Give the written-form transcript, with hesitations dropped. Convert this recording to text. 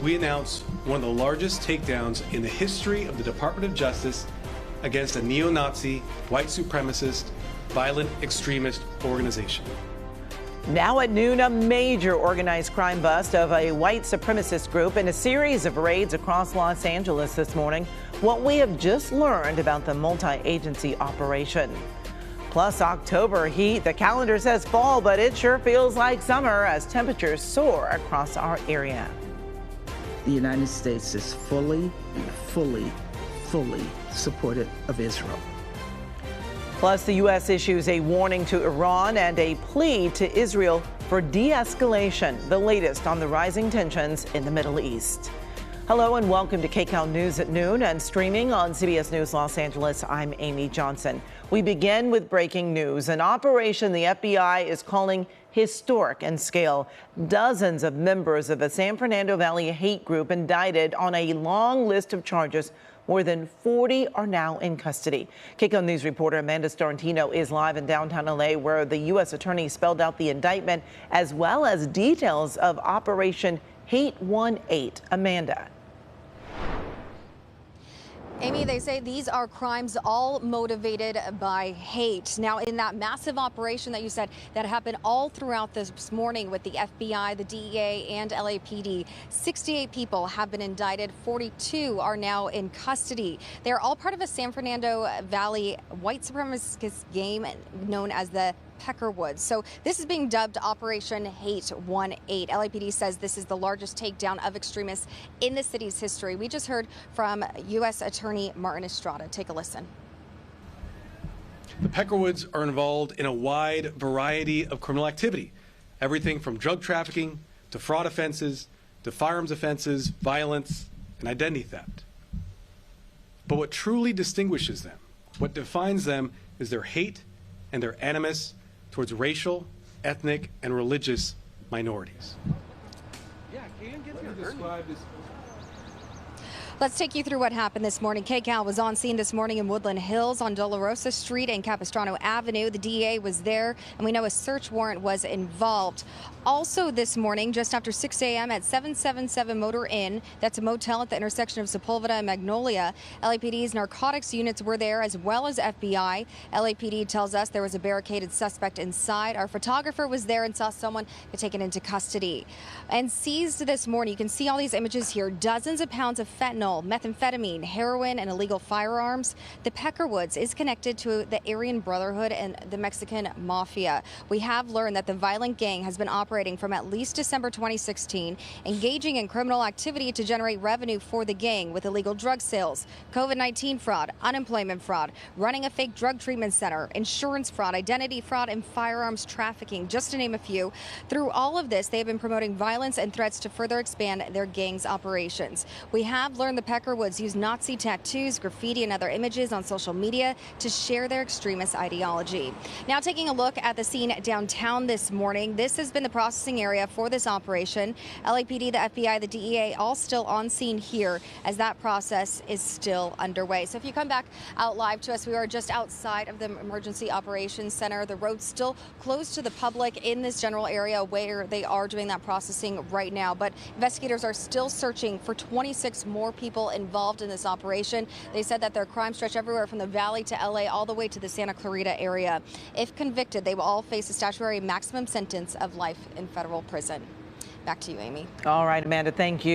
we announce one of the largest takedowns in the history of the Department of Justice against a neo-Nazi, white supremacist, violent extremist organization. Now at noon, a major organized crime bust of a white supremacist group in a series of raids across Los Angeles this morning. What we have just learned about the multi-agency operation. Plus October heat. The calendar says fall, but it sure feels like summer as temperatures soar across our area. The United States is fully supportive of Israel. Plus, the U.S. issues a warning to Iran and a plea to Israel for de-escalation, the latest on the rising tensions in the Middle East. Hello and welcome to KCAL News at noon and streaming on CBS News Los Angeles. I'm Amy Johnson. We begin with breaking news, an operation the FBI is calling historic in scale. Dozens of members of the San Fernando Valley hate group indicted on a long list of charges. More than 40 are now in custody. KCAL News reporter Amanda Starantino is live in downtown LA, where the U.S. attorney spelled out the indictment as well as details of Operation Hate 18. Amanda. Amy, they say these are crimes all motivated by hate. Now, in that massive operation that you said that happened all throughout this morning with the FBI, the DEA, and LAPD, 68 people have been indicted. 42 are now in custody. They're all part of a San Fernando Valley white supremacist game known as the Peckerwoods. So this is being dubbed Operation Hate 18. LAPD says this is the largest takedown of extremists in the city's history. We just heard from U.S. Attorney Martin Estrada. Take a listen. The Peckerwoods are involved in a wide variety of criminal activity, everything from drug trafficking to fraud offenses to firearms offenses, violence, and identity theft. But what truly distinguishes them, what defines them, is their hate and their animus towards racial, ethnic, and religious minorities. Let's take you through what happened this morning. KCAL was on scene this morning in Woodland Hills on Dolorosa Street and Capistrano Avenue. The DEA was there, and we know a search warrant was involved. Also this morning, just after 6 a.m. at 777 Motor Inn, that's a motel at the intersection of Sepulveda and Magnolia, LAPD's narcotics units were there as well as FBI. LAPD tells us there was a barricaded suspect inside. Our photographer was there and saw someone get taken into custody. And seized this morning, you can see all these images here, dozens of pounds of fentanyl, methamphetamine, heroin, and illegal firearms. The Peckerwoods is connected to the Aryan Brotherhood and the Mexican Mafia. We have learned that the violent gang has been operating from at least December 2016, engaging in criminal activity to generate revenue for the gang with illegal drug sales, COVID-19 fraud, unemployment fraud, running a fake drug treatment center, insurance fraud, identity fraud, and firearms trafficking, just to name a few. Through all of this, they have been promoting violence and threats to further expand their gang's operations. We have learned the Peckerwoods use Nazi tattoos, graffiti, and other images on social media to share their extremist ideology. Now taking a look at the scene downtown this morning, this has been the processing area for this operation. LAPD, the FBI, the DEA, all still on scene here as that process is still underway. So if you come back out live to us, we are just outside of the Emergency Operations Center. The road's still closed to the public in this general area where they are doing that processing right now. But investigators are still searching for 26 more people involved in this operation. They said that their crimes stretch everywhere from the Valley to LA all the way to the Santa Clarita area. If convicted, they will all face a statutory maximum sentence of life in federal prison. Back to you, Amy. All right, Amanda, thank you.